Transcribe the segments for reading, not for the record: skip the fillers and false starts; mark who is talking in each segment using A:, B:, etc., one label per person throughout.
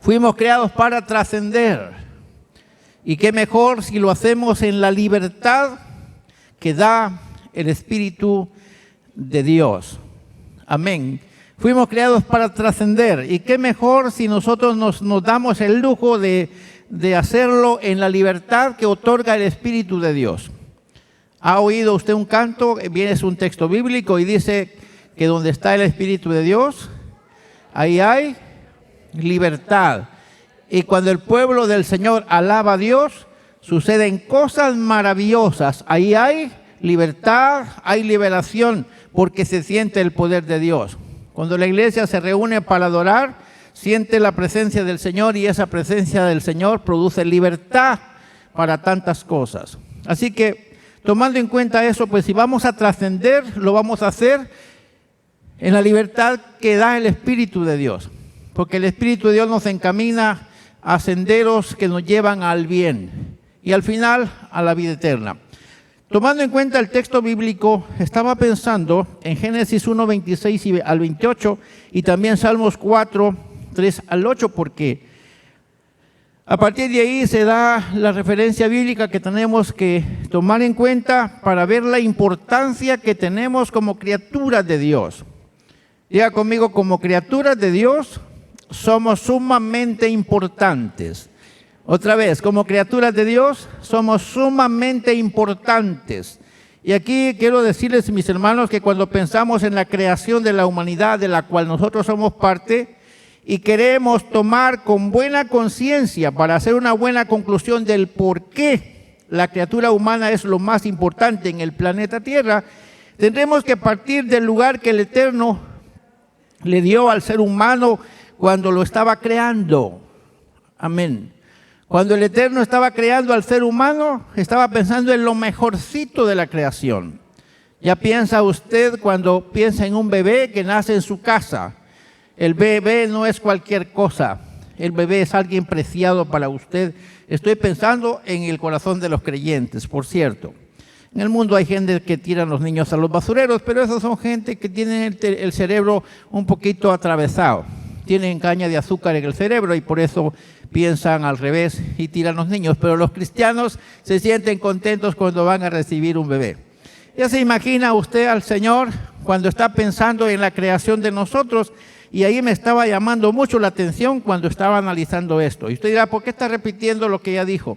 A: Fuimos creados para trascender. Y qué mejor si lo hacemos en la libertad que da el Espíritu de Dios. Amén. Fuimos creados para trascender. Y qué mejor si nosotros nos damos el lujo de hacerlo en la libertad que otorga el Espíritu de Dios. ¿Ha oído usted un canto? Viene es un texto bíblico y dice que donde está el Espíritu de Dios, ahí hay libertad. Y cuando el pueblo del Señor alaba a Dios, suceden cosas maravillosas. Ahí hay libertad, hay liberación, porque se siente el poder de Dios. Cuando la iglesia se reúne para adorar, siente la presencia del Señor y esa presencia del Señor produce libertad para tantas cosas. Así que, tomando en cuenta eso, pues si vamos a trascender, lo vamos a hacer en la libertad que da el Espíritu de Dios. Porque el Espíritu de Dios nos encamina a senderos que nos llevan al bien y al final a la vida eterna. Tomando en cuenta el texto bíblico, estaba pensando en Génesis 1, 26 al 28 y también Salmos 4, 3 al 8, porque a partir de ahí se da la referencia bíblica que tenemos que tomar en cuenta para ver la importancia que tenemos como criaturas de Dios. Diga conmigo, como criaturas de Dios somos sumamente importantes. Otra vez, como criaturas de Dios somos sumamente importantes. Y aquí quiero decirles, mis hermanos, que cuando pensamos en la creación de la humanidad de la cual nosotros somos parte y queremos tomar con buena conciencia para hacer una buena conclusión del por qué la criatura humana es lo más importante en el planeta Tierra, tendremos que partir del lugar que el Eterno le dio al ser humano cuando lo estaba creando. Amén. Cuando el Eterno estaba creando al ser humano, estaba pensando en lo mejorcito de la creación. Ya piensa usted cuando piensa en un bebé que nace en su casa. El bebé no es cualquier cosa. El bebé es alguien preciado para usted. Estoy pensando en el corazón de los creyentes, por cierto. En el mundo hay gente que tira a los niños a los basureros, pero esas son gente que tienen el cerebro un poquito atravesado. Tienen caña de azúcar en el cerebro y por eso piensan al revés y tiran a los niños. Pero los cristianos se sienten contentos cuando van a recibir un bebé. Ya se imagina usted al Señor cuando está pensando en la creación de nosotros, y ahí me estaba llamando mucho la atención cuando estaba analizando esto. Y usted dirá, ¿por qué está repitiendo lo que ya dijo?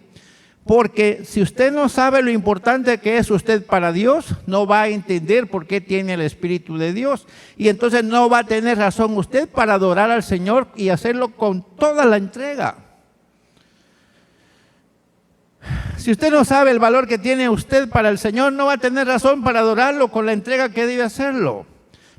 A: Porque si usted no sabe lo importante que es usted para Dios, no va a entender por qué tiene el Espíritu de Dios. Y entonces no va a tener razón usted para adorar al Señor y hacerlo con toda la entrega. Si usted no sabe el valor que tiene usted para el Señor, no va a tener razón para adorarlo con la entrega que debe hacerlo.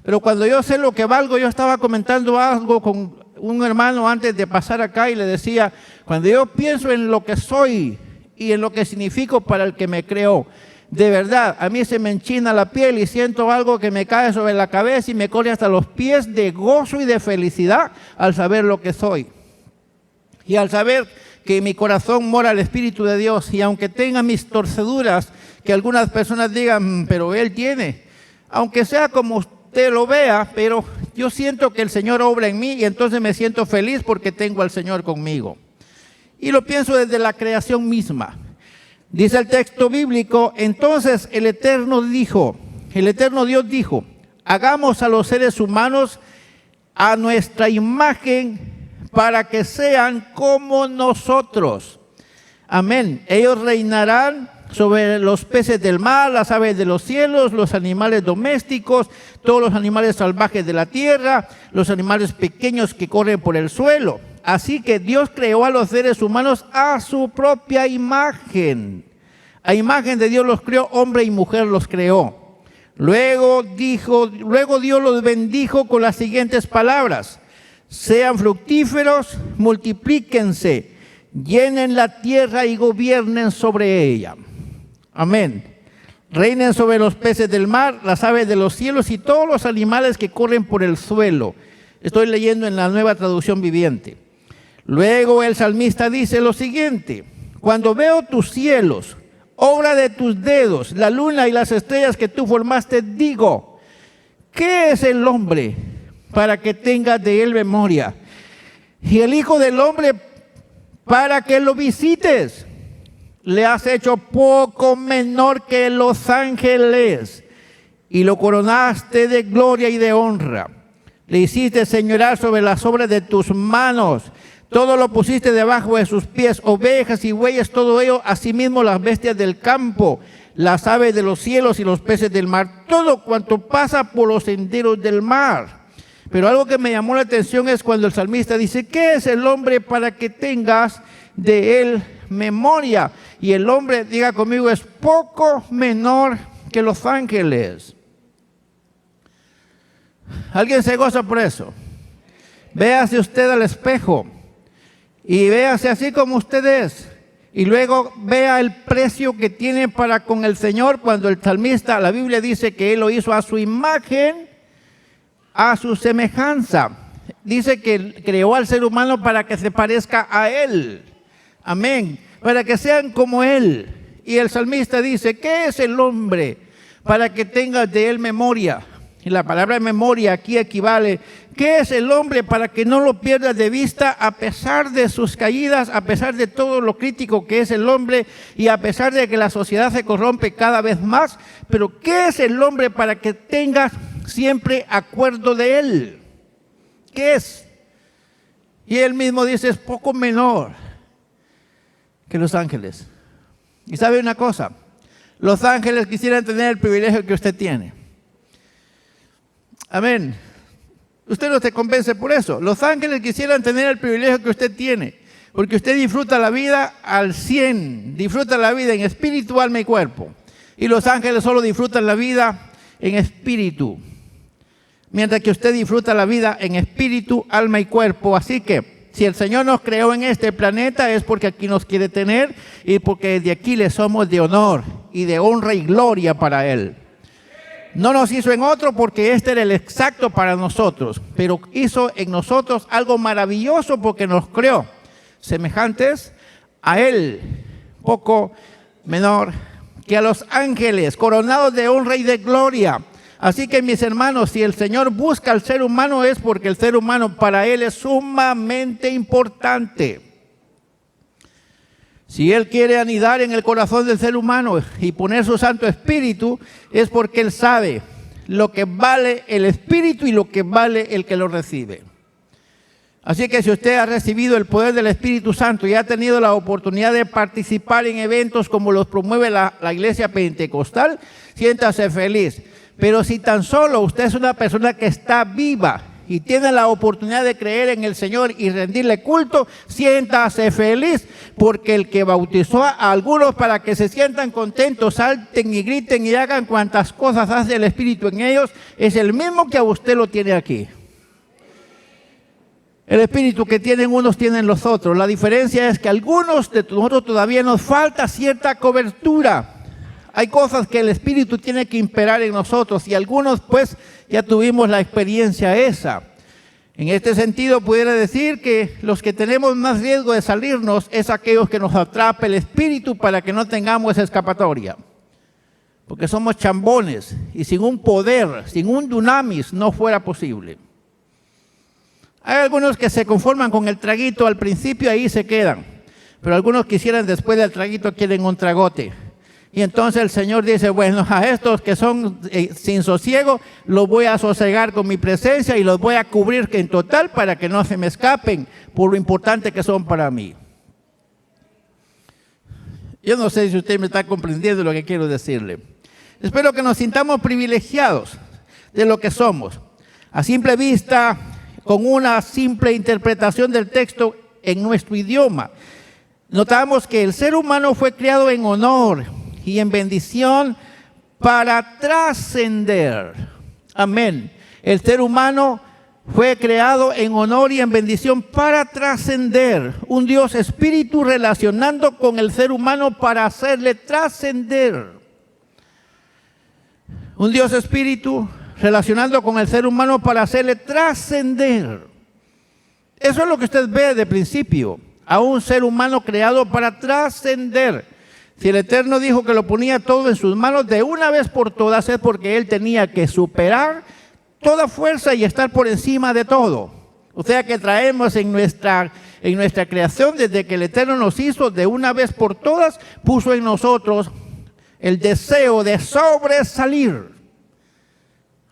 A: Pero cuando yo sé lo que valgo, yo estaba comentando algo con un hermano antes de pasar acá y le decía, cuando yo pienso en lo que soy y en lo que significo para el que me creó, de verdad, a mí se me enchina la piel y siento algo que me cae sobre la cabeza y me corre hasta los pies de gozo y de felicidad al saber lo que soy. Y al saber que en mi corazón mora el Espíritu de Dios, y aunque tenga mis torceduras, que algunas personas digan, pero Él tiene, aunque sea como usted lo vea, pero yo siento que el Señor obra en mí y entonces me siento feliz porque tengo al Señor conmigo. Y lo pienso desde la creación misma. Dice el texto bíblico, entonces el Eterno Dios dijo, hagamos a los seres humanos a nuestra imagen para que sean como nosotros. Amén. Ellos reinarán sobre los peces del mar, las aves de los cielos, los animales domésticos, todos los animales salvajes de la tierra, los animales pequeños que corren por el suelo. Así que Dios creó a los seres humanos a su propia imagen. A imagen de Dios los creó, hombre y mujer los creó. Luego Dios los bendijo con las siguientes palabras: sean fructíferos, multiplíquense, llenen la tierra y gobiernen sobre ella. Amén. Reinen sobre los peces del mar, las aves de los cielos y todos los animales que corren por el suelo. Estoy leyendo en la Nueva Traducción Viviente. Luego el salmista dice lo siguiente: cuando veo tus cielos, obra de tus dedos, la luna y las estrellas que tú formaste, digo, ¿qué es el hombre para que tengas de él memoria? y el Hijo del Hombre para que lo visites. Le has hecho poco menor que los ángeles y lo coronaste de gloria y de honra. Le hiciste señorear sobre las obras de tus manos. Todo lo pusiste debajo de sus pies, ovejas y bueyes, todo ello, asimismo las bestias del campo, las aves de los cielos y los peces del mar, todo cuanto pasa por los senderos del mar. Pero algo que me llamó la atención es cuando el salmista dice, ¿qué es el hombre para que tengas de él memoria? Y el hombre, diga conmigo, es poco menor que los ángeles. ¿Alguien se goza por eso? Véase usted al espejo y véase así como usted es. Y luego vea el precio que tiene para con el Señor cuando el salmista, la Biblia dice que Él lo hizo a su imagen, a su semejanza. Dice que creó al ser humano para que se parezca a Él. Amén. Para que sean como Él. Y el salmista dice, ¿qué es el hombre para que tengas de él memoria? Y la palabra memoria aquí equivale, ¿qué es el hombre para que no lo pierdas de vista a pesar de sus caídas, a pesar de todo lo crítico que es el hombre y a pesar de que la sociedad se corrompe cada vez más? Pero ¿qué es el hombre para que tengas siempre acuerdo de él? ¿Qué es? Y él mismo dice, es poco menor que los ángeles. Y sabe una cosa, los ángeles quisieran tener el privilegio que usted tiene. Amén. Usted no se convence por eso. Los ángeles quisieran tener el privilegio que usted tiene, porque usted disfruta la vida al 100, disfruta la vida en espíritu, alma y cuerpo. Y los ángeles solo disfrutan la vida en espíritu, mientras que usted disfruta la vida en espíritu, alma y cuerpo. Así que si el Señor nos creó en este planeta es porque aquí nos quiere tener y porque desde aquí le somos de honor y de honra y gloria para Él. No nos hizo en otro porque este era el exacto para nosotros, pero hizo en nosotros algo maravilloso porque nos creó semejantes a Él, poco menor que a los ángeles, coronados de honra y de gloria. Así que mis hermanos, si el Señor busca al ser humano es porque el ser humano para Él es sumamente importante. Si Él quiere anidar en el corazón del ser humano y poner su Santo Espíritu, es porque Él sabe lo que vale el Espíritu y lo que vale el que lo recibe. Así que si usted ha recibido el poder del Espíritu Santo y ha tenido la oportunidad de participar en eventos como los promueve la Iglesia Pentecostal, siéntase feliz. Pero si tan solo usted es una persona que está viva y tiene la oportunidad de creer en el Señor y rendirle culto, siéntase feliz, porque el que bautizó a algunos para que se sientan contentos, salten y griten y hagan cuantas cosas hace el Espíritu en ellos, es el mismo que a usted lo tiene aquí. El Espíritu que tienen unos tienen los otros. La diferencia es que a algunos de nosotros todavía nos falta cierta cobertura. Hay cosas que el Espíritu tiene que imperar en nosotros y algunos pues ya tuvimos la experiencia esa. En este sentido pudiera decir que los que tenemos más riesgo de salirnos es aquellos que nos atrapa el Espíritu para que no tengamos esa escapatoria. Porque somos chambones y sin un poder, sin un dunamis no fuera posible. Hay algunos que se conforman con el traguito al principio, ahí se quedan. Pero algunos quisieran después del traguito quieren un tragote. Y entonces el Señor dice, bueno, a estos que son sin sosiego, los voy a sosegar con mi presencia y los voy a cubrir en total para que no se me escapen por lo importante que son para mí. Yo no sé si usted me está comprendiendo lo que quiero decirle. Espero que nos sintamos privilegiados de lo que somos. A simple vista, con una simple interpretación del texto en nuestro idioma, notamos que el ser humano fue creado en honor y en bendición para trascender. Amén. El ser humano fue creado en honor y en bendición para trascender. Un Dios espíritu relacionando con el ser humano para hacerle trascender. Un Dios espíritu relacionando con el ser humano para hacerle trascender. Eso es lo que usted ve de principio. A un ser humano creado para trascender. Si el Eterno dijo que lo ponía todo en sus manos de una vez por todas, es porque Él tenía que superar toda fuerza y estar por encima de todo. O sea que traemos en nuestra creación, desde que el Eterno nos hizo, de una vez por todas, puso en nosotros el deseo de sobresalir.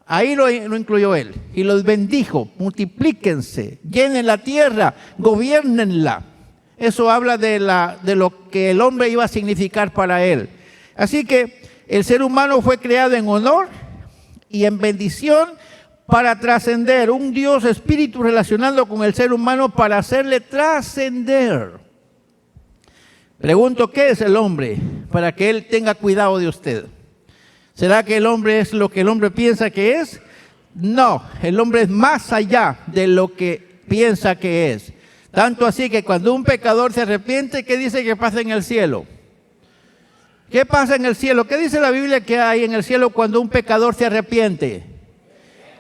A: Ahí lo incluyó Él. Y los bendijo: multiplíquense, llenen la tierra, gobiernenla. Eso habla de lo que el hombre iba a significar para Él. Así que el ser humano fue creado en honor y en bendición para trascender. Un Dios espíritu relacionando con el ser humano para hacerle trascender. Pregunto, ¿qué es el hombre? Para que Él tenga cuidado de usted. ¿Será que el hombre es lo que el hombre piensa que es? No, el hombre es más allá de lo que piensa que es. Tanto así que cuando un pecador se arrepiente, ¿qué dice que pasa en el cielo? ¿Qué pasa en el cielo? ¿Qué dice la Biblia que hay en el cielo cuando un pecador se arrepiente?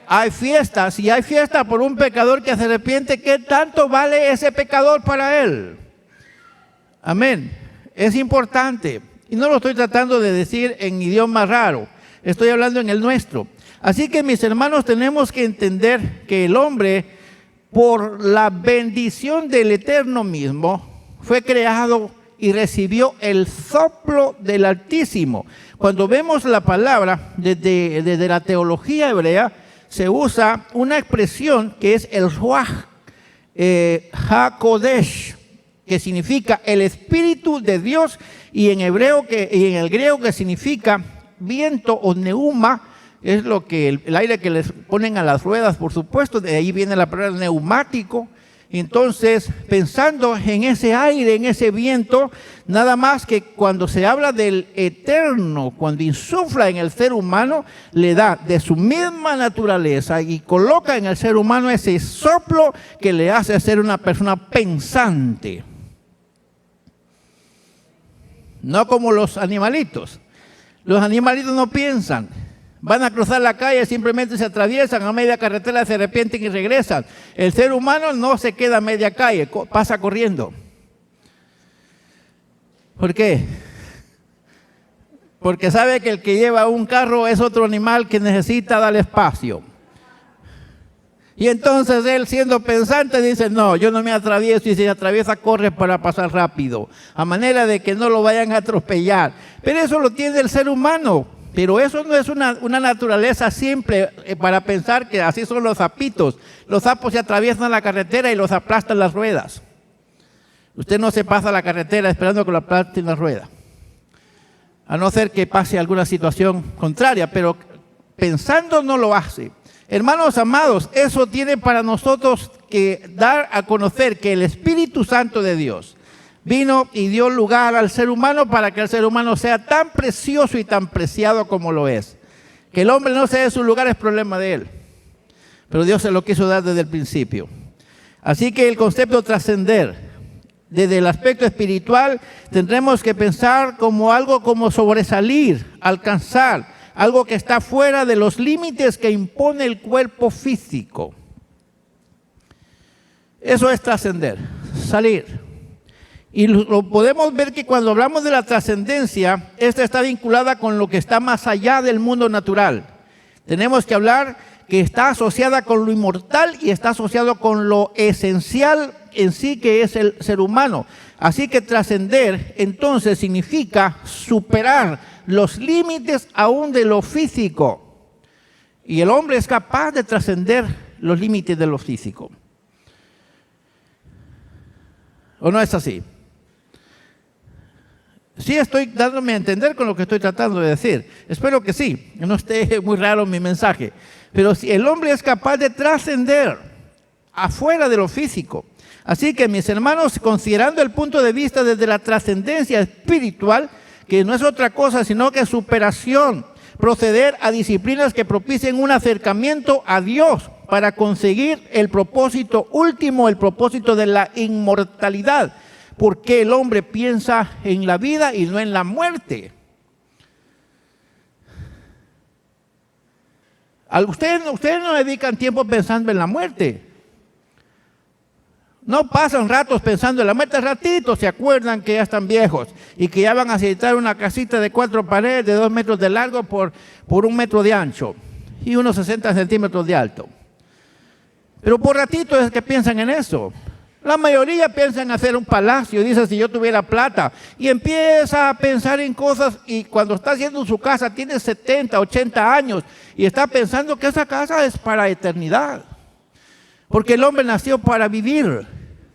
A: Hay fiestas. Si hay fiesta por un pecador que se arrepiente, ¿qué tanto vale ese pecador para él? Amén. Es importante. Y no lo estoy tratando de decir en idioma raro. Estoy hablando en el nuestro. Así que, mis hermanos, tenemos que entender que el hombre, por la bendición del Eterno mismo, fue creado y recibió el soplo del Altísimo. Cuando vemos la palabra desde la teología hebrea, se usa una expresión que es el Ruach HaKodesh, que significa el Espíritu de Dios, y en hebreo y en el griego que significa viento o neuma. Es lo que el aire que les ponen a las ruedas, por supuesto, de ahí viene la palabra neumático. Entonces, pensando en ese aire, en ese viento, nada más que cuando se habla del Eterno, cuando insufla en el ser humano, le da de su misma naturaleza y coloca en el ser humano ese soplo que le hace ser una persona pensante. No como los animalitos. Los animalitos no piensan. Van a cruzar la calle, simplemente se atraviesan, a media carretera se arrepienten y regresan. El ser humano no se queda a media calle, pasa corriendo. ¿Por qué? Porque sabe que el que lleva un carro es otro animal que necesita darle espacio. Y entonces él, siendo pensante, dice: no, yo no me atravieso, y si se atraviesa corre para pasar rápido, a manera de que no lo vayan a atropellar. Pero eso lo tiene el ser humano. Pero eso no es una naturaleza simple para pensar que así son los sapitos. Los sapos se atraviesan la carretera y los aplastan las ruedas. Usted no se pasa la carretera esperando que lo aplasten las ruedas, a no ser que pase alguna situación contraria, pero pensando no lo hace. Hermanos amados, eso tiene para nosotros que dar a conocer que el Espíritu Santo de Dios vino y dio lugar al ser humano para que el ser humano sea tan precioso y tan preciado como lo es. Que el hombre no sea de su lugar es problema de él, pero Dios se lo quiso dar desde el principio. Así que el concepto de trascender, desde el aspecto espiritual, tendremos que pensar como algo como sobresalir, alcanzar, algo que está fuera de los límites que impone el cuerpo físico. Eso es trascender, salir. Y lo podemos ver que cuando hablamos de la trascendencia, esta está vinculada con lo que está más allá del mundo natural. Tenemos que hablar que está asociada con lo inmortal y está asociado con lo esencial en sí, que es el ser humano. Así que trascender entonces significa superar los límites aún de lo físico. Y el hombre es capaz de trascender los límites de lo físico. ¿O no es así? Sí, estoy dándome a entender con lo que estoy tratando de decir. Espero que sí, no esté muy raro mi mensaje. Pero si el hombre es capaz de trascender afuera de lo físico. Así que, mis hermanos, considerando el punto de vista desde la trascendencia espiritual, que no es otra cosa sino que superación, proceder a disciplinas que propicien un acercamiento a Dios para conseguir el propósito último, el propósito de la inmortalidad. Porque el hombre piensa en la vida y no en la muerte. Ustedes no dedican tiempo pensando en la muerte. No pasan ratos pensando en la muerte, ratitos se acuerdan que ya están viejos y que ya van a necesitar una casita de 4 paredes de 2 metros de largo por 1 metro de ancho y unos 60 centímetros de alto. Pero por ratito es que piensan en eso. La mayoría piensa en hacer un palacio, dice si yo tuviera plata, y empieza a pensar en cosas, y cuando está haciendo su casa tiene 70, 80 años y está pensando que esa casa es para eternidad. Porque el hombre nació para vivir,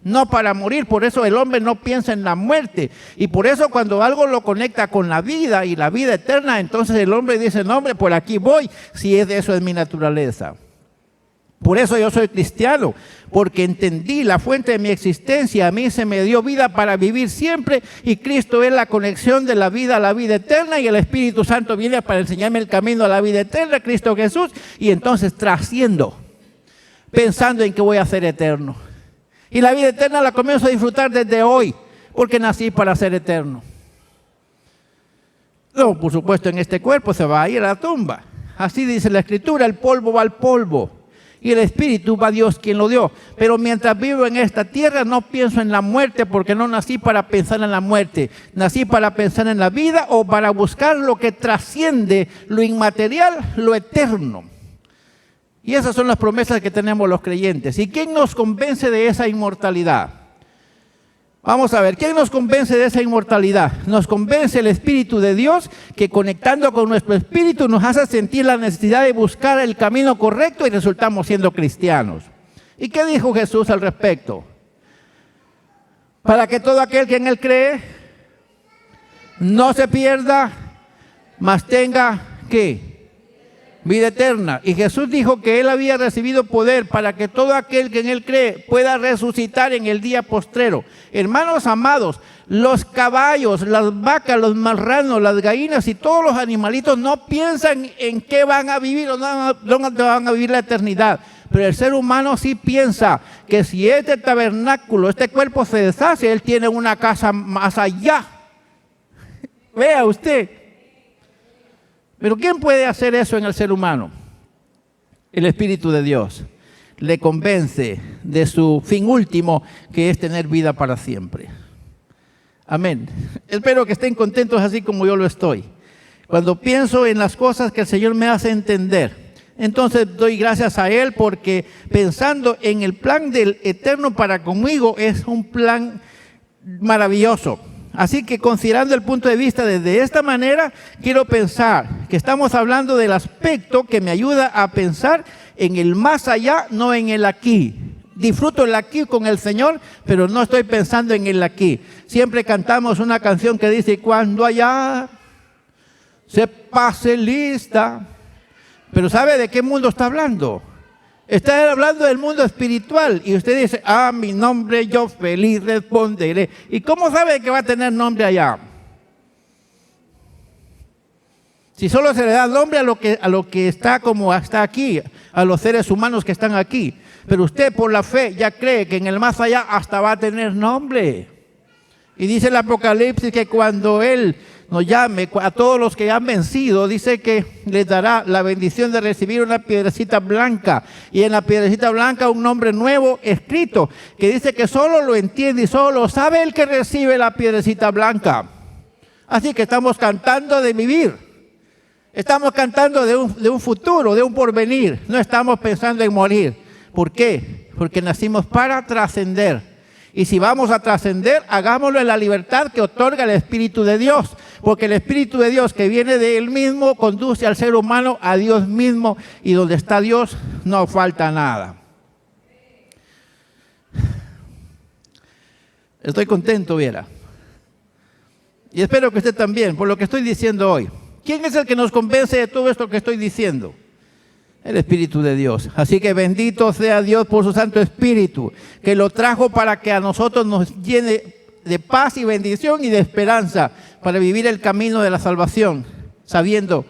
A: no para morir. Por eso el hombre no piensa en la muerte. Y por eso cuando algo lo conecta con la vida y la vida eterna, entonces el hombre dice, no hombre, por aquí voy, si es de eso es mi naturaleza. Por eso yo soy cristiano, porque entendí la fuente de mi existencia. A mí se me dio vida para vivir siempre y Cristo es la conexión de la vida a la vida eterna y el Espíritu Santo viene para enseñarme el camino a la vida eterna, Cristo Jesús, y entonces trasciendo, pensando en que voy a ser eterno. Y la vida eterna la comienzo a disfrutar desde hoy, porque nací para ser eterno. No, por supuesto, en este cuerpo se va a ir a la tumba. Así dice la Escritura, el polvo va al polvo. Y el Espíritu va a Dios quien lo dio. Pero mientras vivo en esta tierra no pienso en la muerte porque no nací para pensar en la muerte. Nací para pensar en la vida o para buscar lo que trasciende lo inmaterial, lo eterno. Y esas son las promesas que tenemos los creyentes. ¿Y quién nos convence de esa inmortalidad? Vamos a ver, ¿quién nos convence de esa inmortalidad? Nos convence el Espíritu de Dios, que conectando con nuestro espíritu nos hace sentir la necesidad de buscar el camino correcto y resultamos siendo cristianos. ¿Y qué dijo Jesús al respecto? Para que todo aquel que en Él cree no se pierda, mas tenga, ¿qué? Vida eterna. Y Jesús dijo que Él había recibido poder para que todo aquel que en Él cree pueda resucitar en el día postrero. Hermanos amados, los caballos, las vacas, los marranos, las gallinas y todos los animalitos no piensan en qué van a vivir o dónde van a vivir la eternidad. Pero el ser humano sí piensa que si este tabernáculo, este cuerpo se deshace, Él tiene una casa más allá. Vea usted. Pero ¿quién puede hacer eso en el ser humano? El Espíritu de Dios le convence de su fin último, que es tener vida para siempre. Amén. Espero que estén contentos así como yo lo estoy. Cuando pienso en las cosas que el Señor me hace entender, entonces doy gracias a Él, porque pensando en el plan del eterno para conmigo es un plan maravilloso. Así que considerando el punto de vista desde esta manera, quiero pensar que estamos hablando del aspecto que me ayuda a pensar en el más allá, no en el aquí. Disfruto el aquí con el Señor, pero no estoy pensando en el aquí. Siempre cantamos una canción que dice, cuando allá se pase lista. Pero ¿sabe de qué mundo está hablando? Está hablando del mundo espiritual y usted dice, a mi nombre yo feliz responderé. ¿Y cómo sabe que va a tener nombre allá? Si solo se le da nombre a lo que está como hasta aquí, a los seres humanos que están aquí. Pero usted por la fe ya cree que en el más allá hasta va a tener nombre. Y dice el Apocalipsis que cuando Él nos llame a todos los que han vencido, dice que les dará la bendición de recibir una piedrecita blanca, y en la piedrecita blanca un nombre nuevo escrito, que dice que solo lo entiende y solo lo sabe el que recibe la piedrecita blanca. Así que estamos cantando de vivir, estamos cantando de un futuro, de un porvenir, no estamos pensando en morir. ¿Por qué? Porque nacimos para trascender. Y si vamos a trascender, hagámoslo en la libertad que otorga el Espíritu de Dios. Porque el Espíritu de Dios que viene de Él mismo conduce al ser humano a Dios mismo. Y donde está Dios no falta nada. Estoy contento, viera. Y espero que usted también, por lo que estoy diciendo hoy. ¿Quién es el que nos convence de todo esto que estoy diciendo? El Espíritu de Dios. Así que bendito sea Dios por su Santo Espíritu, que lo trajo para que a nosotros nos llene de paz y bendición y de esperanza para vivir el camino de la salvación, sabiendo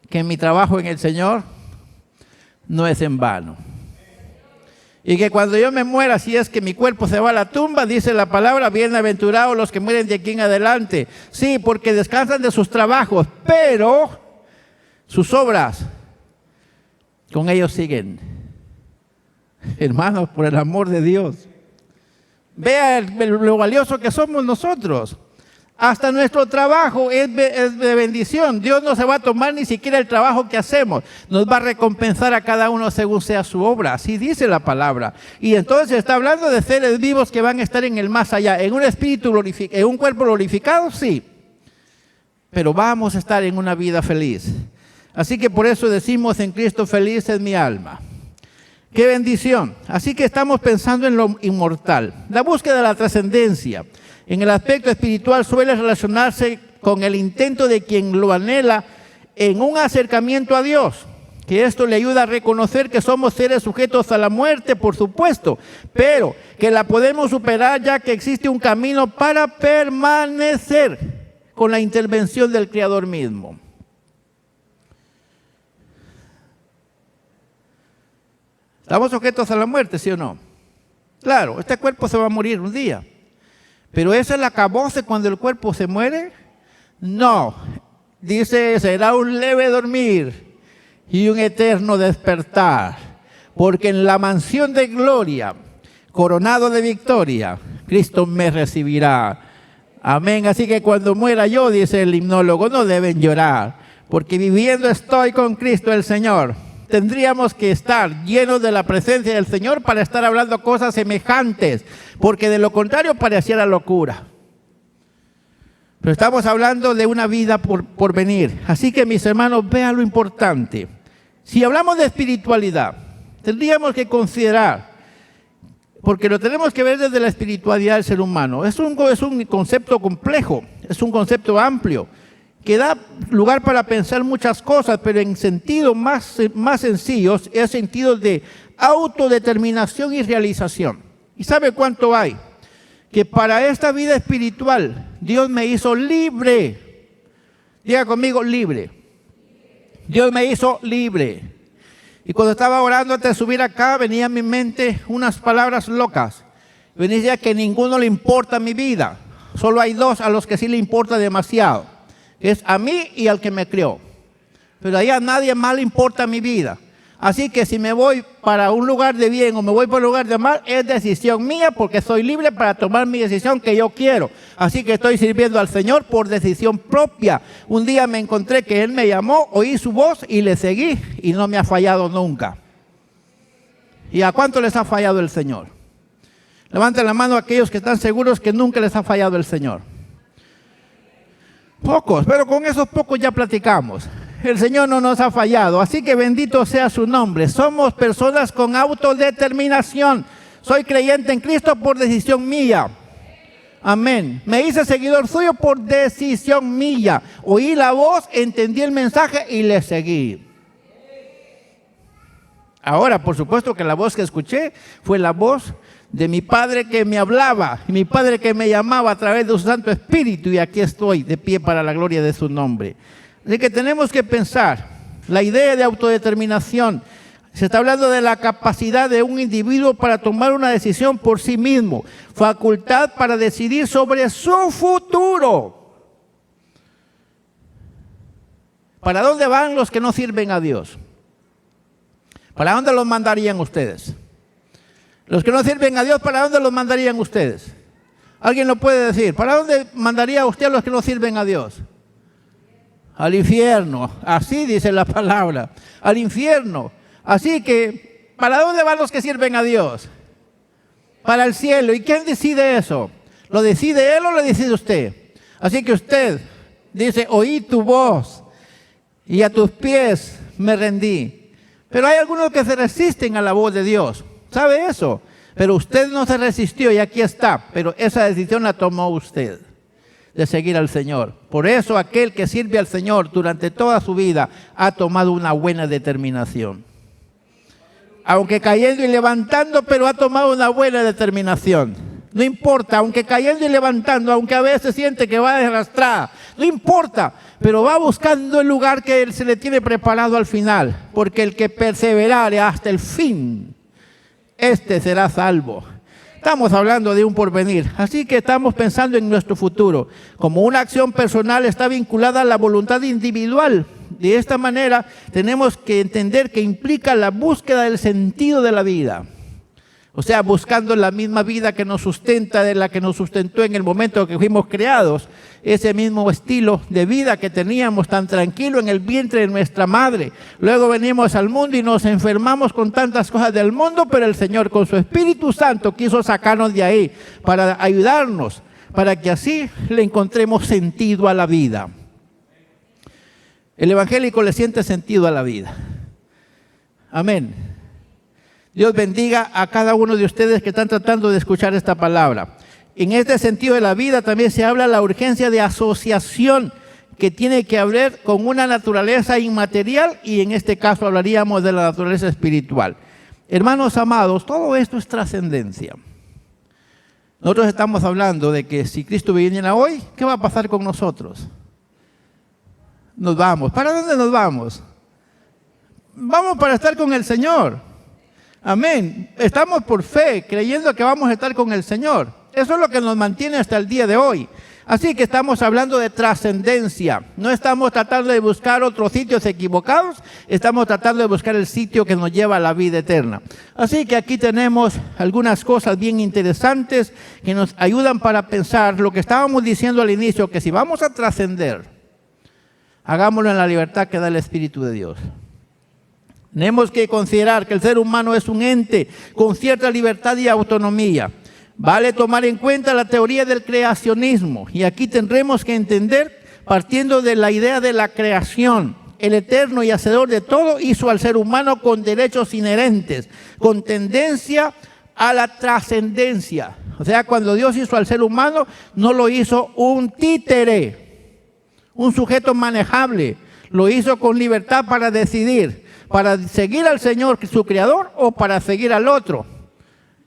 A: que mi trabajo en el Señor no es en vano. Y que cuando yo me muera, si es que mi cuerpo se va a la tumba, dice la palabra, bienaventurados los que mueren de aquí en adelante. Sí, porque descansan de sus trabajos, pero sus obras con ellos siguen. Hermanos, por el amor de Dios, vea lo valioso que somos nosotros. Hasta nuestro trabajo es de bendición. Dios no se va a tomar ni siquiera el trabajo que hacemos. Nos va a recompensar a cada uno según sea su obra. Así dice la palabra. Y entonces está hablando de seres vivos que van a estar en el más allá. En un espíritu glorificado, en un cuerpo glorificado, sí. Pero vamos a estar en una vida feliz. Así que por eso decimos en Cristo, feliz es mi alma. ¡Qué bendición! Así que estamos pensando en lo inmortal. La búsqueda de la trascendencia en el aspecto espiritual suele relacionarse con el intento de quien lo anhela en un acercamiento a Dios, que esto le ayuda a reconocer que somos seres sujetos a la muerte, por supuesto, pero que la podemos superar ya que existe un camino para permanecer con la intervención del Creador mismo. ¿Estamos sujetos a la muerte, sí o no? Claro, este cuerpo se va a morir un día. ¿Pero ese es el acabose cuando el cuerpo se muere? No. Dice, será un leve dormir y un eterno despertar. Porque en la mansión de gloria, coronado de victoria, Cristo me recibirá. Amén. Así que cuando muera yo, dice el himnólogo, no deben llorar. Porque viviendo estoy con Cristo el Señor. Tendríamos que estar llenos de la presencia del Señor para estar hablando cosas semejantes, porque de lo contrario pareciera locura. Pero estamos hablando de una vida por venir. Así que mis hermanos, vean lo importante. Si hablamos de espiritualidad, tendríamos que considerar, porque lo tenemos que ver desde la espiritualidad del ser humano. Es un concepto complejo, es un concepto amplio, que da lugar para pensar muchas cosas, pero en sentidos más sencillos, es sentido de autodeterminación y realización. ¿Y sabe cuánto hay? Que para esta vida espiritual, Dios me hizo libre. Diga conmigo, libre. Dios me hizo libre. Y cuando estaba orando antes de subir acá, venía a mi mente unas palabras locas. Venía que ninguno le importa mi vida. Solo hay dos a los que sí le importa demasiado. Es a mí y al que me crió. Pero ahí a nadie más le importa mi vida. Así que si me voy para un lugar de bien o me voy para un lugar de mal, es decisión mía porque soy libre para tomar mi decisión que yo quiero. Así que estoy sirviendo al Señor por decisión propia. Un día me encontré que Él me llamó, oí su voz y le seguí y no me ha fallado nunca. ¿Y a cuánto les ha fallado el Señor? Levanten la mano a aquellos que están seguros que nunca les ha fallado el Señor. Pocos, pero con esos pocos ya platicamos. El Señor no nos ha fallado, así que bendito sea su nombre. Somos personas con autodeterminación. Soy creyente en Cristo por decisión mía. Amén. Me hice seguidor suyo por decisión mía. Oí la voz, entendí el mensaje y le seguí. Ahora, por supuesto que la voz que escuché fue la voz de mi Padre que me hablaba, y mi Padre que me llamaba a través de su Santo Espíritu, y aquí estoy de pie para la gloria de su nombre. Así que tenemos que pensar, la idea de autodeterminación, se está hablando de la capacidad de un individuo para tomar una decisión por sí mismo, facultad para decidir sobre su futuro. ¿Para dónde van los que no sirven a Dios? ¿Para dónde los mandarían ustedes? Los que no sirven a Dios, ¿para dónde los mandarían ustedes? ¿Alguien lo puede decir? ¿Para dónde mandaría usted a los que no sirven a Dios? Al infierno. Así dice la palabra. Al infierno. Así que, ¿para dónde van los que sirven a Dios? Para el cielo. ¿Y quién decide eso? ¿Lo decide Él o lo decide usted? Así que usted dice, oí tu voz y a tus pies me rendí. Pero hay algunos que se resisten a la voz de Dios. ¿Sabe eso? Pero usted no se resistió y aquí está. Pero esa decisión la tomó usted de seguir al Señor. Por eso aquel que sirve al Señor durante toda su vida ha tomado una buena determinación. Aunque cayendo y levantando, pero ha tomado una buena determinación. No importa, aunque cayendo y levantando, aunque a veces siente que va arrastrada, no importa, pero va buscando el lugar que Él se le tiene preparado al final. Porque el que perseverare hasta el fin, este será salvo. Estamos hablando de un porvenir, así que estamos pensando en nuestro futuro. Como una acción personal está vinculada a la voluntad individual. De esta manera tenemos que entender que implica la búsqueda del sentido de la vida. O sea, buscando la misma vida que nos sustenta, de la que nos sustentó en el momento que fuimos creados. Ese mismo estilo de vida que teníamos tan tranquilo en el vientre de nuestra madre. Luego venimos al mundo y nos enfermamos con tantas cosas del mundo, pero el Señor con su Espíritu Santo quiso sacarnos de ahí para ayudarnos, para que así le encontremos sentido a la vida. El evangélico le siente sentido a la vida. Amén. Dios bendiga a cada uno de ustedes que están tratando de escuchar esta palabra. En este sentido de la vida también se habla de la urgencia de asociación que tiene que ver con una naturaleza inmaterial y en este caso hablaríamos de la naturaleza espiritual. Hermanos amados, todo esto es trascendencia. Nosotros estamos hablando de que si Cristo viniera hoy, ¿qué va a pasar con nosotros? Nos vamos. ¿Para dónde nos vamos? Vamos para estar con el Señor. Amén. Estamos por fe, creyendo que vamos a estar con el Señor. Eso es lo que nos mantiene hasta el día de hoy. Así que estamos hablando de trascendencia. No estamos tratando de buscar otros sitios equivocados, estamos tratando de buscar el sitio que nos lleva a la vida eterna. Así que aquí tenemos algunas cosas bien interesantes que nos ayudan para pensar lo que estábamos diciendo al inicio, que si vamos a trascender, hagámoslo en la libertad que da el Espíritu de Dios. Tenemos que considerar que el ser humano es un ente con cierta libertad y autonomía. Vale tomar en cuenta la teoría del creacionismo. Y aquí tendremos que entender, partiendo de la idea de la creación, el eterno y hacedor de todo hizo al ser humano con derechos inherentes, con tendencia a la trascendencia. O sea, cuando Dios hizo al ser humano, no lo hizo un títere, un sujeto manejable. Lo hizo con libertad para decidir, para seguir al Señor, su Creador, o para seguir al otro.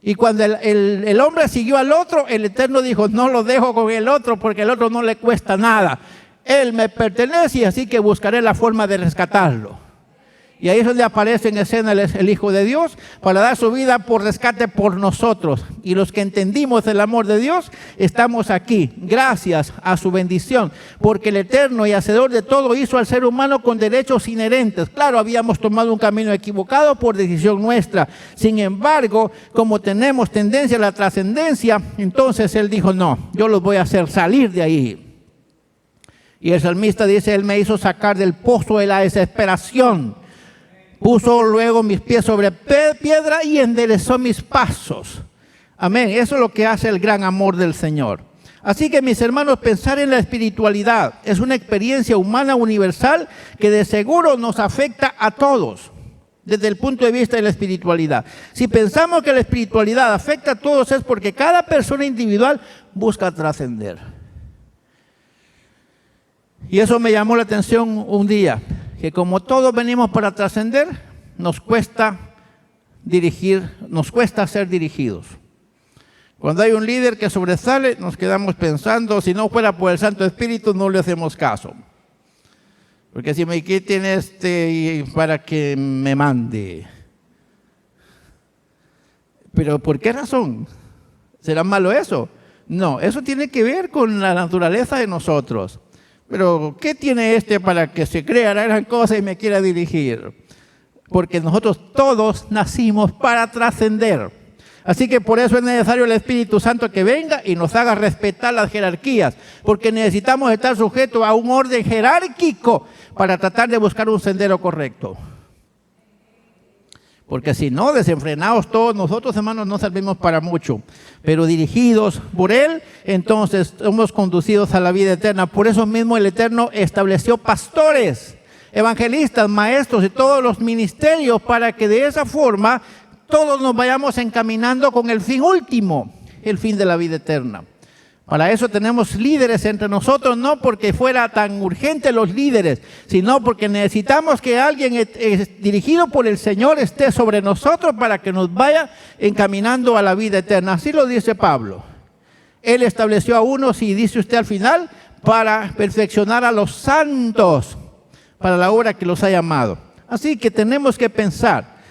A: Y cuando el hombre siguió al otro, el Eterno dijo, no lo dejo con el otro porque el otro no le cuesta nada. Él me pertenece, así que buscaré la forma de rescatarlo. Y ahí es donde aparece en escena el Hijo de Dios para dar su vida por rescate por nosotros. Y los que entendimos el amor de Dios, estamos aquí, gracias a su bendición. Porque el eterno y hacedor de todo hizo al ser humano con derechos inherentes. Claro, habíamos tomado un camino equivocado por decisión nuestra. Sin embargo, como tenemos tendencia a la trascendencia, entonces Él dijo, no, yo los voy a hacer salir de ahí. Y el salmista dice, Él me hizo sacar del pozo de la desesperación. Puso luego mis pies sobre piedra y enderezó mis pasos. Amén. Eso es lo que hace el gran amor del Señor. Así que, mis hermanos, pensar en la espiritualidad es una experiencia humana universal que de seguro nos afecta a todos desde el punto de vista de la espiritualidad. Si pensamos que la espiritualidad afecta a todos es porque cada persona individual busca trascender. Y eso me llamó la atención un día, que como todos venimos para trascender, nos cuesta ser dirigidos. Cuando hay un líder que sobresale, nos quedamos pensando, si no fuera por el Santo Espíritu, no le hacemos caso. Porque si me quiten para que me mande. ¿Pero por qué razón? ¿Será malo eso? No, eso tiene que ver con la naturaleza de nosotros. Pero, ¿qué tiene para que se crea la gran cosa y me quiera dirigir? Porque nosotros todos nacimos para trascender. Así que por eso es necesario el Espíritu Santo que venga y nos haga respetar las jerarquías. Porque necesitamos estar sujetos a un orden jerárquico para tratar de buscar un sendero correcto. Porque si no, desenfrenados todos nosotros, hermanos, no servimos para mucho. Pero dirigidos por Él, entonces somos conducidos a la vida eterna. Por eso mismo el Eterno estableció pastores, evangelistas, maestros y todos los ministerios para que de esa forma todos nos vayamos encaminando con el fin último, el fin de la vida eterna. Para eso tenemos líderes entre nosotros, no porque fuera tan urgente los líderes, sino porque necesitamos que alguien dirigido por el Señor esté sobre nosotros para que nos vaya encaminando a la vida eterna. Así lo dice Pablo. Él estableció a unos, y dice usted al final, para perfeccionar a los santos, para la obra que los ha llamado. Así que tenemos que pensar.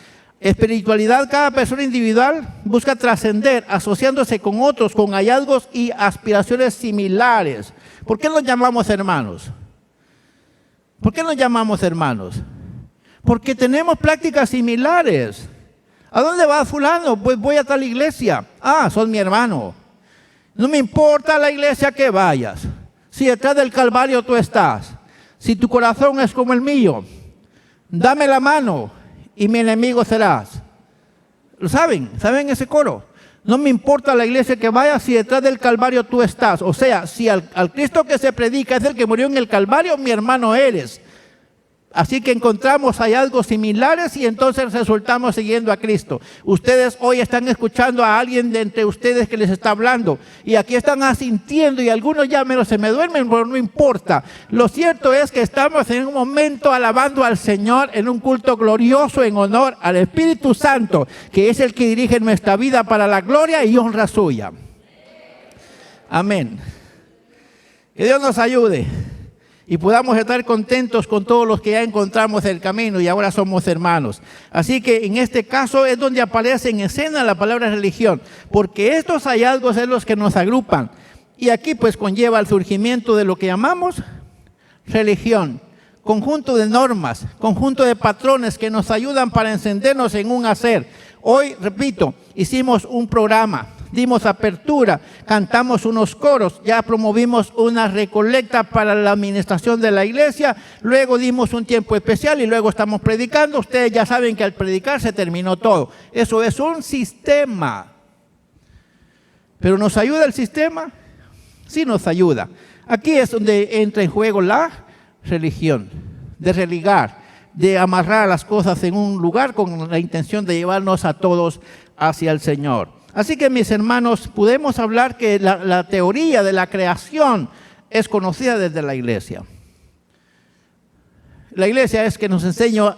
A: Espiritualidad, cada persona individual busca trascender asociándose con otros, con hallazgos y aspiraciones similares. ¿Por qué nos llamamos hermanos? ¿Por qué nos llamamos hermanos? Porque tenemos prácticas similares. ¿A dónde va fulano? Pues voy a tal iglesia. Ah, sos mi hermano. No me importa la iglesia que vayas. Si detrás del Calvario tú estás, si tu corazón es como el mío, dame la mano y mi enemigo serás. ¿Lo saben? ¿Saben ese coro? No me importa la iglesia que vayas, si detrás del Calvario tú estás. O sea, si al Cristo que se predica es el que murió en el Calvario, mi hermano eres. Así que encontramos hallazgos similares y entonces resultamos siguiendo a Cristo. Ustedes hoy están escuchando a alguien de entre ustedes que les está hablando y aquí están asintiendo y algunos ya menos se me duermen, pero no importa. Lo cierto es que estamos en un momento alabando al Señor en un culto glorioso en honor al Espíritu Santo, que es el que dirige nuestra vida para la gloria y honra suya. Amén. Que Dios nos ayude y podamos estar contentos con todos los que ya encontramos el camino y ahora somos hermanos. Así que en este caso es donde aparece en escena la palabra religión, porque estos hallazgos son los que nos agrupan. Y aquí pues conlleva el surgimiento de lo que llamamos religión, conjunto de normas, conjunto de patrones que nos ayudan para encendernos en un hacer. Hoy, repito, hicimos un programa, dimos apertura, cantamos unos coros, ya promovimos una recolecta para la administración de la iglesia, luego dimos un tiempo especial y luego estamos predicando. Ustedes ya saben que al predicar se terminó todo. Eso es un sistema. ¿Pero nos ayuda el sistema? Sí nos ayuda. Aquí es donde entra en juego la religión, de religar, de amarrar las cosas en un lugar con la intención de llevarnos a todos hacia el Señor. Así que mis hermanos, podemos hablar que la teoría de la creación es conocida desde la iglesia. La iglesia es que nos enseña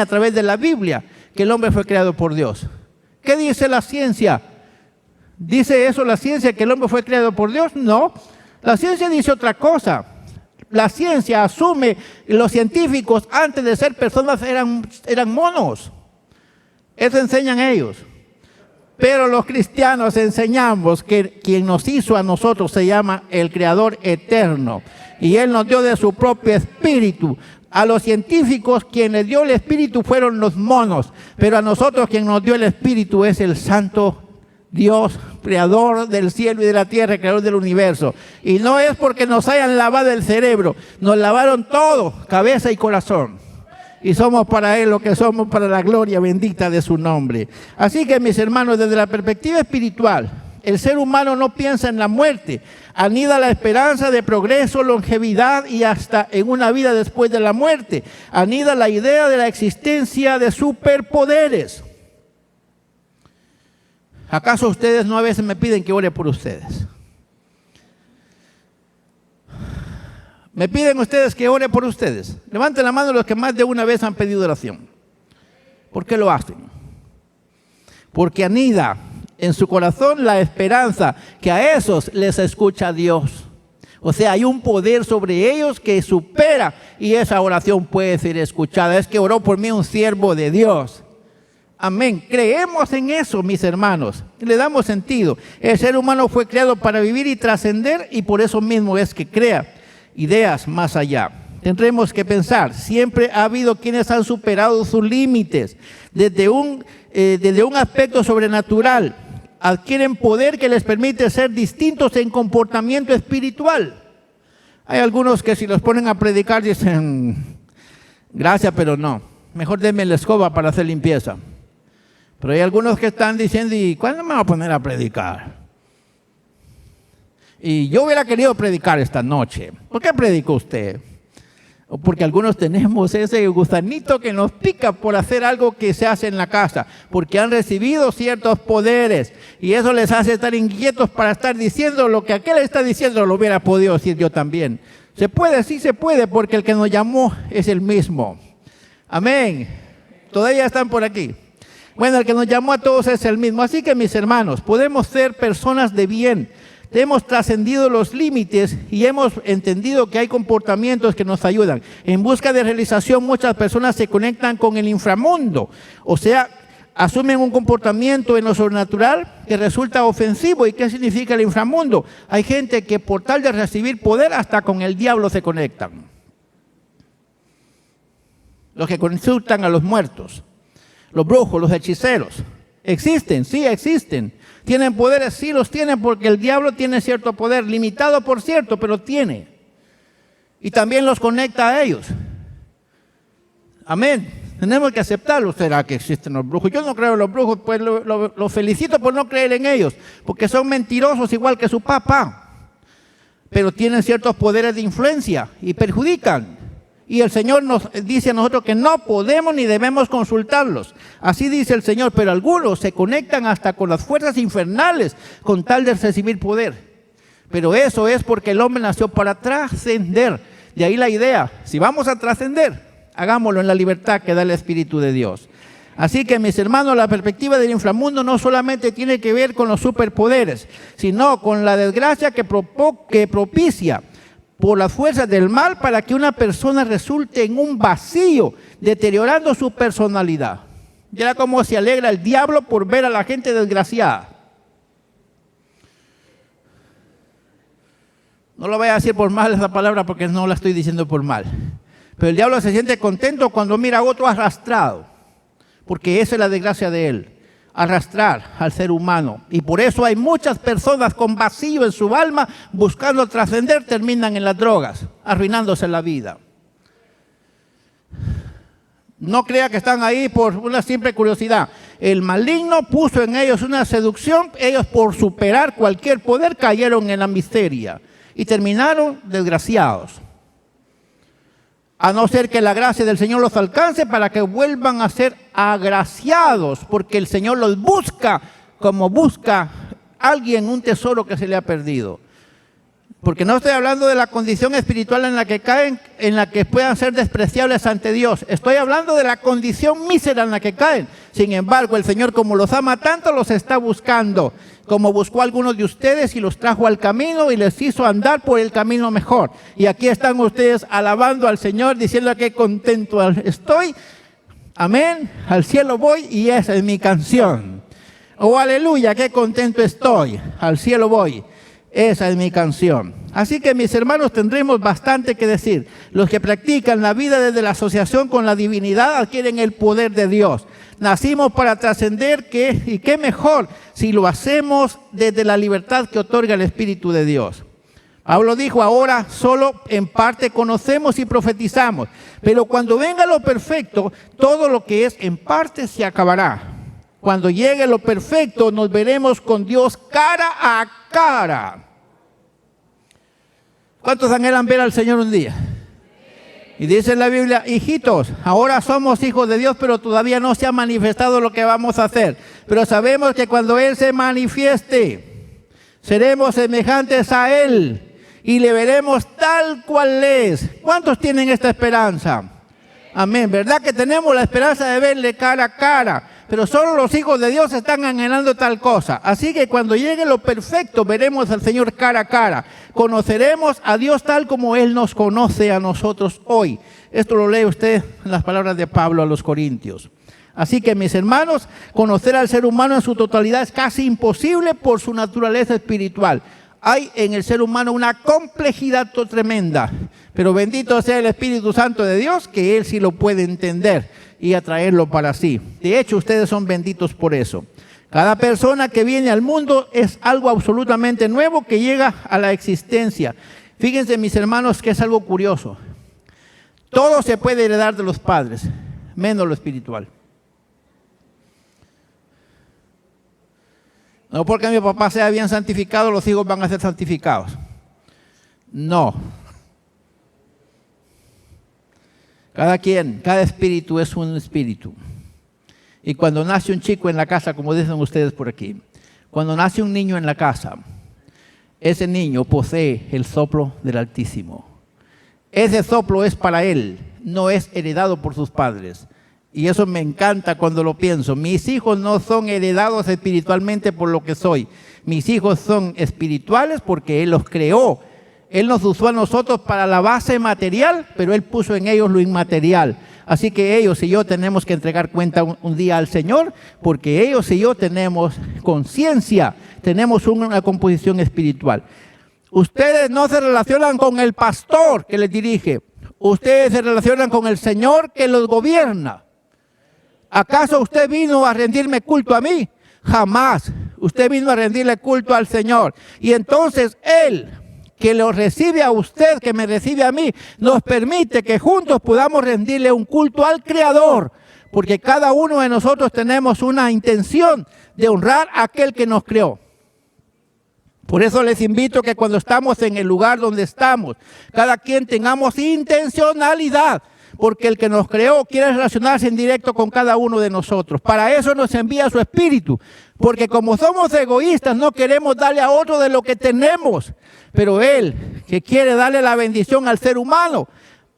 A: a través de la Biblia que el hombre fue creado por Dios. ¿Qué dice la ciencia? ¿Dice eso la ciencia, que el hombre fue creado por Dios? No, la ciencia dice otra cosa. La ciencia asume, los científicos antes de ser personas eran monos. Eso enseñan ellos. Pero los cristianos enseñamos que quien nos hizo a nosotros se llama el Creador eterno. Y Él nos dio de su propio espíritu. A los científicos quien les dio el espíritu fueron los monos. Pero a nosotros quien nos dio el espíritu es el Santo Dios, Creador del cielo y de la tierra, Creador del universo. Y no es porque nos hayan lavado el cerebro. Nos lavaron todo, cabeza y corazón. Y somos para Él lo que somos para la gloria bendita de su nombre. Así que mis hermanos, desde la perspectiva espiritual, el ser humano no piensa en la muerte, anida la esperanza de progreso, longevidad y hasta en una vida después de la muerte. Anida la idea de la existencia de superpoderes. ¿Acaso ustedes no a veces me piden que ore por ustedes? ¿Me piden ustedes que ore por ustedes? Levanten la mano los que más de una vez han pedido oración. ¿Por qué lo hacen? Porque anida en su corazón la esperanza que a esos les escucha Dios. O sea, hay un poder sobre ellos que supera y esa oración puede ser escuchada. Es que oró por mí un siervo de Dios. Amén. Creemos en eso, mis hermanos. Le damos sentido. El ser humano fue creado para vivir y trascender y por eso mismo es que crea ideas más allá. Tendremos que pensar, siempre ha habido quienes han superado sus límites. Desde un aspecto sobrenatural, adquieren poder que les permite ser distintos en comportamiento espiritual. Hay algunos que si los ponen a predicar dicen, gracias, pero no. Mejor denme la escoba para hacer limpieza. Pero hay algunos que están diciendo, ¿y cuándo me va a poner a predicar? Y yo hubiera querido predicar esta noche. ¿Por qué predicó usted? O porque algunos tenemos ese gusanito que nos pica por hacer algo que se hace en la casa, porque han recibido ciertos poderes y eso les hace estar inquietos para estar diciendo lo que aquel está diciendo, lo hubiera podido decir yo también. ¿Se puede? Sí se puede, porque el que nos llamó es el mismo. Amén. Todavía están por aquí. Bueno, el que nos llamó a todos es el mismo. Así que mis hermanos, podemos ser personas de bien. Hemos trascendido los límites y hemos entendido que hay comportamientos que nos ayudan. En busca de realización, muchas personas se conectan con el inframundo. O sea, asumen un comportamiento en lo sobrenatural que resulta ofensivo. ¿Y qué significa el inframundo? Hay gente que por tal de recibir poder hasta con el diablo se conectan. Los que consultan a los muertos. Los brujos, los hechiceros. ¿Existen? Sí, existen. ¿Tienen poderes? Sí, los tienen, porque el diablo tiene cierto poder, limitado por cierto, pero tiene. Y también los conecta a ellos. Amén. Tenemos que aceptarlo. ¿Será que existen los brujos? Yo no creo en los brujos, pues lo felicito por no creer en ellos, porque son mentirosos igual que su papá. Pero tienen ciertos poderes de influencia y perjudican. Y el Señor nos dice a nosotros que no podemos ni debemos consultarlos. Así dice el Señor, pero algunos se conectan hasta con las fuerzas infernales con tal de recibir poder. Pero eso es porque el hombre nació para trascender. De ahí la idea, si vamos a trascender, hagámoslo en la libertad que da el Espíritu de Dios. Así que, mis hermanos, la perspectiva del inframundo no solamente tiene que ver con los superpoderes, sino con la desgracia que propicia por las fuerzas del mal para que una persona resulte en un vacío, deteriorando su personalidad. Mira cómo se alegra el diablo por ver a la gente desgraciada. No lo voy a decir por mal esa palabra porque no la estoy diciendo por mal. Pero el diablo se siente contento cuando mira a otro arrastrado, porque esa es la desgracia de él, arrastrar al ser humano. Y por eso hay muchas personas con vacío en su alma buscando trascender, terminan en las drogas, arruinándose la vida. No crea que están ahí por una simple curiosidad. El maligno puso en ellos una seducción, ellos por superar cualquier poder cayeron en la miseria y terminaron desgraciados. A no ser que la gracia del Señor los alcance para que vuelvan a ser agraciados, porque el Señor los busca como busca alguien un tesoro que se le ha perdido. Porque no estoy hablando de la condición espiritual en la que caen, en la que puedan ser despreciables ante Dios. Estoy hablando de la condición mísera en la que caen. Sin embargo, el Señor, como los ama tanto, los está buscando. Como buscó a algunos de ustedes y los trajo al camino y les hizo andar por el camino mejor. Y aquí están ustedes alabando al Señor, diciendo que contento estoy. Amén. Al cielo voy y esa es mi canción. Oh, aleluya, qué contento estoy. Al cielo voy. Esa es mi canción. Así que, mis hermanos, tendremos bastante que decir. Los que practican la vida desde la asociación con la divinidad adquieren el poder de Dios. Nacimos para trascender, y qué mejor si lo hacemos desde la libertad que otorga el Espíritu de Dios. Pablo dijo, ahora solo en parte conocemos y profetizamos, pero cuando venga lo perfecto, todo lo que es en parte se acabará. Cuando llegue lo perfecto, nos veremos con Dios cara a cara. ¿Cuántos anhelan ver al Señor un día? Y dice en la Biblia, hijitos, ahora somos hijos de Dios, pero todavía no se ha manifestado lo que vamos a hacer. Pero sabemos que cuando Él se manifieste, seremos semejantes a Él y le veremos tal cual es. ¿Cuántos tienen esta esperanza? Amén. ¿Verdad que tenemos la esperanza de verle cara a cara? Pero solo los hijos de Dios están anhelando tal cosa. Así que cuando llegue lo perfecto, veremos al Señor cara a cara. Conoceremos a Dios tal como Él nos conoce a nosotros hoy. Esto lo lee usted en las palabras de Pablo a los Corintios. Así que, mis hermanos, conocer al ser humano en su totalidad es casi imposible por su naturaleza espiritual. Hay en el ser humano una complejidad tremenda. Pero bendito sea el Espíritu Santo de Dios, que Él sí lo puede entender y atraerlo para sí. De hecho, ustedes son benditos por eso. Cada persona que viene al mundo es algo absolutamente nuevo que llega a la existencia. Fíjense, mis hermanos, que es algo curioso. Todo se puede heredar de los padres, menos lo espiritual. No porque mi papá sea bien santificado, los hijos van a ser santificados. No. Cada espíritu es un espíritu. Y cuando nace un chico en la casa, como dicen ustedes por aquí, cuando nace un niño en la casa, ese niño posee el soplo del Altísimo. Ese soplo es para él, no es heredado por sus padres. Y eso me encanta cuando lo pienso. Mis hijos no son heredados espiritualmente por lo que soy. Mis hijos son espirituales porque Él los creó. Él nos usó a nosotros para la base material, pero Él puso en ellos lo inmaterial. Así que ellos y yo tenemos que entregar cuenta un día al Señor, porque ellos y yo tenemos conciencia, tenemos una composición espiritual. Ustedes no se relacionan con el pastor que les dirige. Ustedes se relacionan con el Señor que los gobierna. ¿Acaso usted vino a rendirme culto a mí? Jamás. Usted vino a rendirle culto al Señor. Y entonces Él, que lo recibe a usted, que me recibe a mí, nos permite que juntos podamos rendirle un culto al Creador. Porque cada uno de nosotros tenemos una intención de honrar a aquel que nos creó. Por eso les invito que cuando estamos en el lugar donde estamos, cada quien tengamos intencionalidad, porque el que nos creó quiere relacionarse en directo con cada uno de nosotros. Para eso nos envía su Espíritu, porque como somos egoístas no queremos darle a otro de lo que tenemos, pero Él, que quiere darle la bendición al ser humano,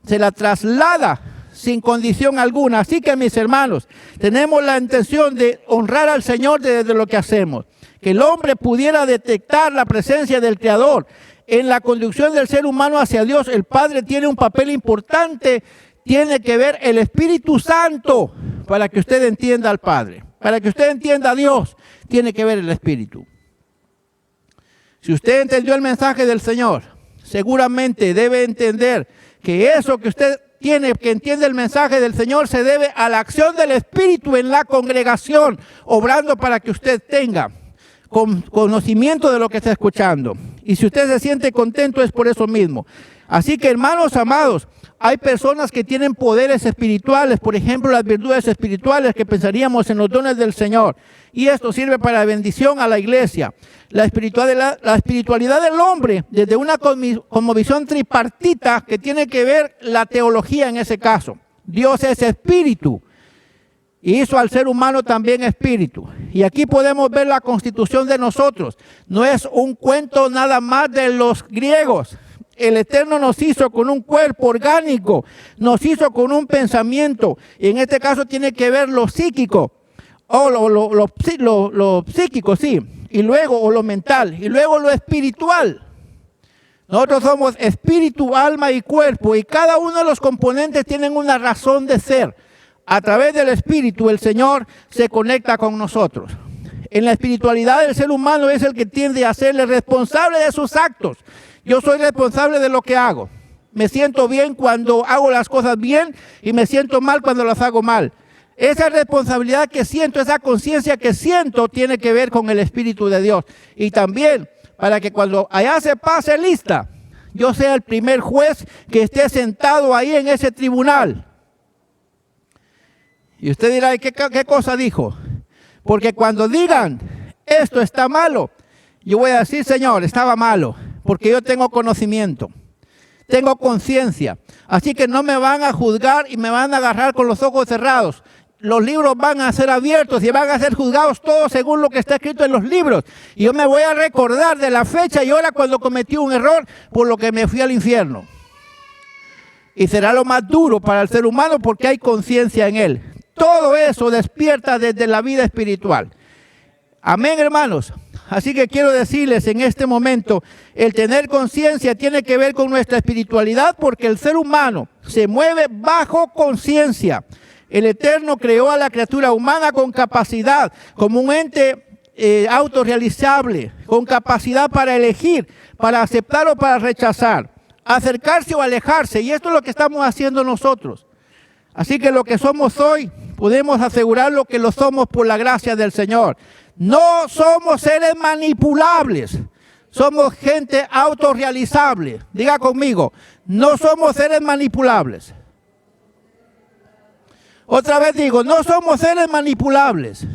A: se la traslada sin condición alguna. Así que, mis hermanos, tenemos la intención de honrar al Señor desde lo que hacemos. Que el hombre pudiera detectar la presencia del Creador en la conducción del ser humano hacia Dios. El Padre tiene un papel importante, tiene que ver el Espíritu Santo para que usted entienda al Padre. Para que usted entienda a Dios, tiene que ver el Espíritu. Si usted entendió el mensaje del Señor, seguramente debe entender que eso que usted tiene, que entiende el mensaje del Señor, se debe a la acción del Espíritu en la congregación, obrando para que usted tenga conocimiento de lo que está escuchando. Y si usted se siente contento es por eso mismo. Así que, hermanos amados, hay personas que tienen poderes espirituales, por ejemplo, las virtudes espirituales, que pensaríamos en los dones del Señor. Y esto sirve para bendición a la iglesia. La espiritualidad del hombre, desde una cosmovisión tripartita que tiene que ver la teología en ese caso. Dios es espíritu. Y hizo al ser humano también espíritu. Y aquí podemos ver la constitución de nosotros. No es un cuento nada más de los griegos. El Eterno nos hizo con un cuerpo orgánico, nos hizo con un pensamiento. Y en este caso tiene que ver lo psíquico, o lo psíquico, sí. Y luego, o lo mental, y luego lo espiritual. Nosotros somos espíritu, alma y cuerpo. Y cada uno de los componentes tienen una razón de ser. A través del Espíritu, el Señor se conecta con nosotros. En la espiritualidad, el ser humano es el que tiende a serle responsable de sus actos. Yo soy responsable de lo que hago. Me siento bien cuando hago las cosas bien y me siento mal cuando las hago mal. Esa responsabilidad que siento, esa conciencia que siento, tiene que ver con el Espíritu de Dios. Y también para que cuando allá se pase lista, yo sea el primer juez que esté sentado ahí en ese tribunal. Y usted dirá, ¿qué cosa dijo? Porque cuando digan, esto está malo, yo voy a decir, Señor, estaba malo, porque yo tengo conocimiento, tengo conciencia. Así que no me van a juzgar y me van a agarrar con los ojos cerrados. Los libros van a ser abiertos y van a ser juzgados todos según lo que está escrito en los libros. Y yo me voy a recordar de la fecha y hora cuando cometí un error por lo que me fui al infierno. Y será lo más duro para el ser humano porque hay conciencia en él. Todo eso despierta desde la vida espiritual. Amén, hermanos. Así que quiero decirles en este momento, el tener conciencia tiene que ver con nuestra espiritualidad porque el ser humano se mueve bajo conciencia. El Eterno creó a la criatura humana con capacidad, como un ente autorrealizable, con capacidad para elegir, para aceptar o para rechazar, acercarse o alejarse. Y esto es lo que estamos haciendo nosotros. Así que lo que somos hoy, podemos asegurar lo que lo somos por la gracia del Señor. No somos seres manipulables, somos gente autorrealizable. Diga conmigo, no somos seres manipulables. Otra vez digo, no somos seres manipulables,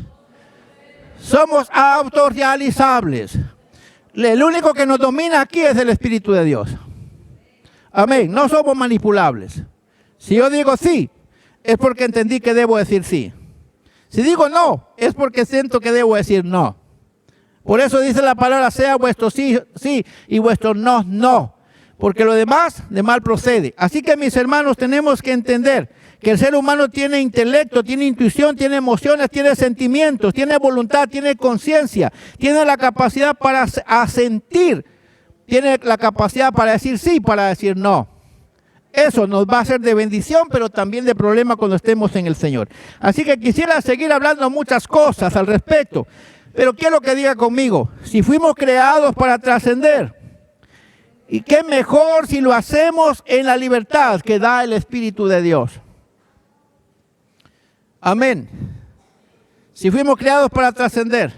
A: somos autorrealizables. El único que nos domina aquí es el Espíritu de Dios. Amén, no somos manipulables. Si yo digo sí, es porque entendí que debo decir sí. Si digo no, es porque siento que debo decir no. Por eso dice la palabra, sea vuestro sí, sí, y vuestro no, no. Porque lo demás de mal procede. Así que, mis hermanos, tenemos que entender que el ser humano tiene intelecto, tiene intuición, tiene emociones, tiene sentimientos, tiene voluntad, tiene conciencia, tiene la capacidad para asentir, tiene la capacidad para decir sí, para decir no. Eso nos va a ser de bendición, pero también de problema cuando estemos en el Señor. Así que quisiera seguir hablando muchas cosas al respecto, pero quiero que diga conmigo, si fuimos creados para trascender, y qué mejor si lo hacemos en la libertad que da el Espíritu de Dios. Amén. Si fuimos creados para trascender,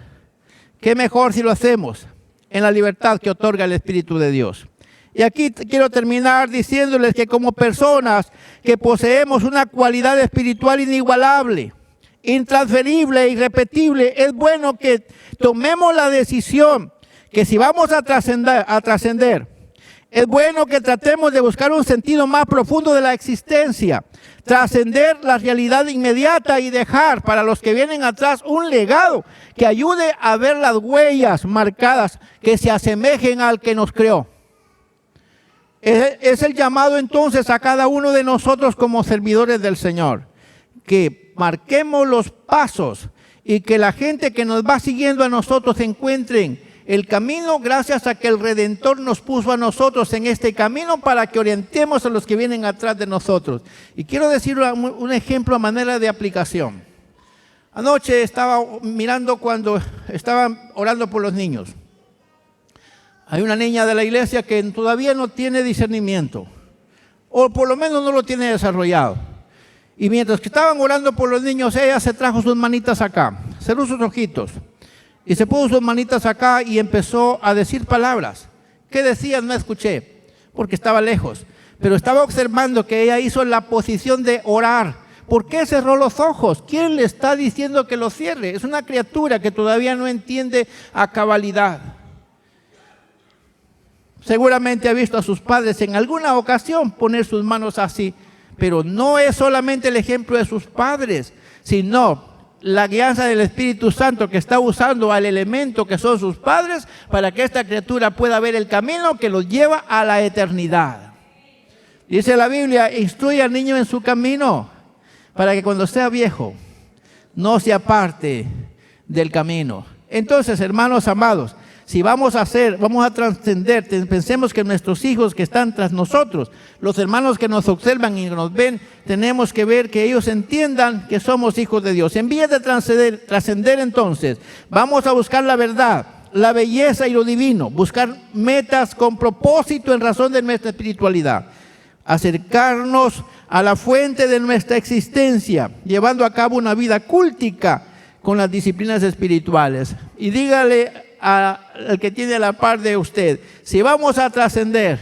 A: qué mejor si lo hacemos en la libertad que otorga el Espíritu de Dios. Y aquí quiero terminar diciéndoles que como personas que poseemos una cualidad espiritual inigualable, intransferible e irrepetible, es bueno que tomemos la decisión que si vamos a trascender, es bueno que tratemos de buscar un sentido más profundo de la existencia, trascender la realidad inmediata y dejar para los que vienen atrás un legado que ayude a ver las huellas marcadas que se asemejen al que nos creó. Es el llamado entonces a cada uno de nosotros como servidores del Señor, que marquemos los pasos y que la gente que nos va siguiendo a nosotros encuentren el camino gracias a que el Redentor nos puso a nosotros en este camino para que orientemos a los que vienen atrás de nosotros. Y quiero decir un ejemplo a manera de aplicación. Anoche estaba mirando cuando estaban orando por los niños. Hay una niña de la iglesia que todavía no tiene discernimiento, o por lo menos no lo tiene desarrollado. Y mientras que estaban orando por los niños, ella se trajo sus manitas acá, cerró sus ojitos y se puso sus manitas acá y empezó a decir palabras. ¿Qué decían? No escuché, porque estaba lejos. Pero estaba observando que ella hizo la posición de orar. ¿Por qué cerró los ojos? ¿Quién le está diciendo que los cierre? Es una criatura que todavía no entiende a cabalidad. Seguramente ha visto a sus padres en alguna ocasión poner sus manos así. Pero no es solamente el ejemplo de sus padres, sino la guianza del Espíritu Santo que está usando al elemento que son sus padres para que esta criatura pueda ver el camino que los lleva a la eternidad. Dice la Biblia, instruye al niño en su camino para que cuando sea viejo no se aparte del camino. Entonces, hermanos amados, si vamos a trascender, pensemos que nuestros hijos que están tras nosotros, los hermanos que nos observan y nos ven, tenemos que ver que ellos entiendan que somos hijos de Dios. En vez de trascender entonces, vamos a buscar la verdad, la belleza y lo divino, buscar metas con propósito en razón de nuestra espiritualidad, acercarnos a la fuente de nuestra existencia, llevando a cabo una vida cúltica con las disciplinas espirituales. Y dígale al que tiene a la par de usted, si vamos a trascender,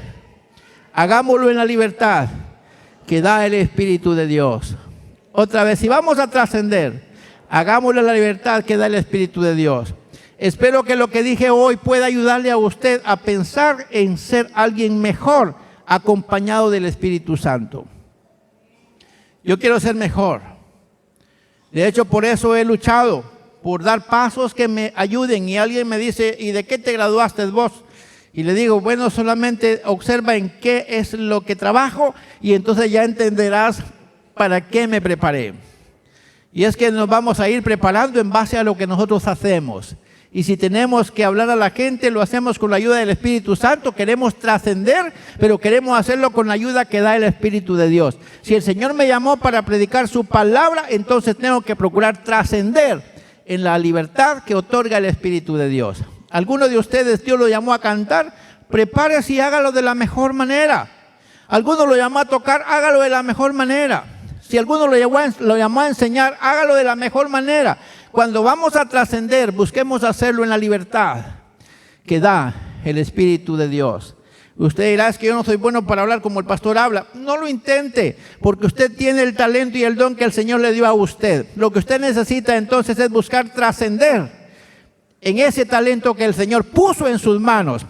A: hagámoslo en la libertad que da el Espíritu de Dios. Otra vez, si vamos a trascender, hagámoslo en la libertad que da el Espíritu de Dios. Espero que lo que dije hoy pueda ayudarle a usted a pensar en ser alguien mejor, acompañado del Espíritu Santo. Yo quiero ser mejor. De hecho, por eso he luchado, por dar pasos que me ayuden. Y alguien me dice, ¿y de qué te graduaste vos? Y le digo, bueno, solamente observa en qué es lo que trabajo y entonces ya entenderás para qué me preparé. Y es que nos vamos a ir preparando en base a lo que nosotros hacemos. Y si tenemos que hablar a la gente, lo hacemos con la ayuda del Espíritu Santo. Queremos trascender, pero queremos hacerlo con la ayuda que da el Espíritu de Dios. Si el Señor me llamó para predicar su palabra, entonces tengo que procurar trascender en la libertad que otorga el Espíritu de Dios. Alguno de ustedes Dios lo llamó a cantar, prepárese y hágalo de la mejor manera. Alguno lo llamó a tocar, hágalo de la mejor manera. Si alguno lo llamó a enseñar, hágalo de la mejor manera. Cuando vamos a trascender, busquemos hacerlo en la libertad que da el Espíritu de Dios. Usted dirá, es que yo no soy bueno para hablar como el pastor habla. No lo intente, porque usted tiene el talento y el don que el Señor le dio a usted. Lo que usted necesita entonces es buscar trascender en ese talento que el Señor puso en sus manos.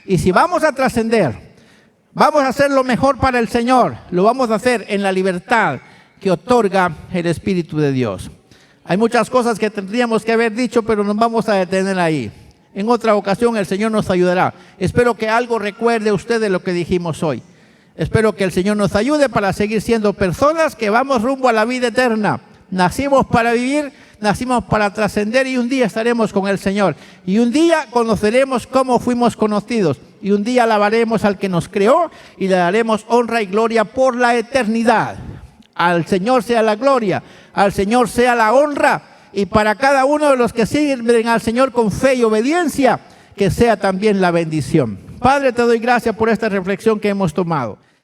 A: Y si vamos a trascender, vamos a hacer lo mejor para el Señor. Lo vamos a hacer en la libertad que otorga el Espíritu de Dios. Hay muchas cosas que tendríamos que haber dicho, pero nos vamos a detener ahí. En otra ocasión el Señor nos ayudará. Espero que algo recuerde usted de lo que dijimos hoy. Espero que el Señor nos ayude para seguir siendo personas que vamos rumbo a la vida eterna. Nacimos para vivir, nacimos para trascender y un día estaremos con el Señor. Y un día conoceremos cómo fuimos conocidos. Y un día alabaremos al que nos creó y le daremos honra y gloria por la eternidad. Al Señor sea la gloria, al Señor sea la honra. Y para cada uno de los que sirven al Señor con fe y obediencia, que sea también la bendición. Padre, te doy gracias por esta reflexión que hemos tomado.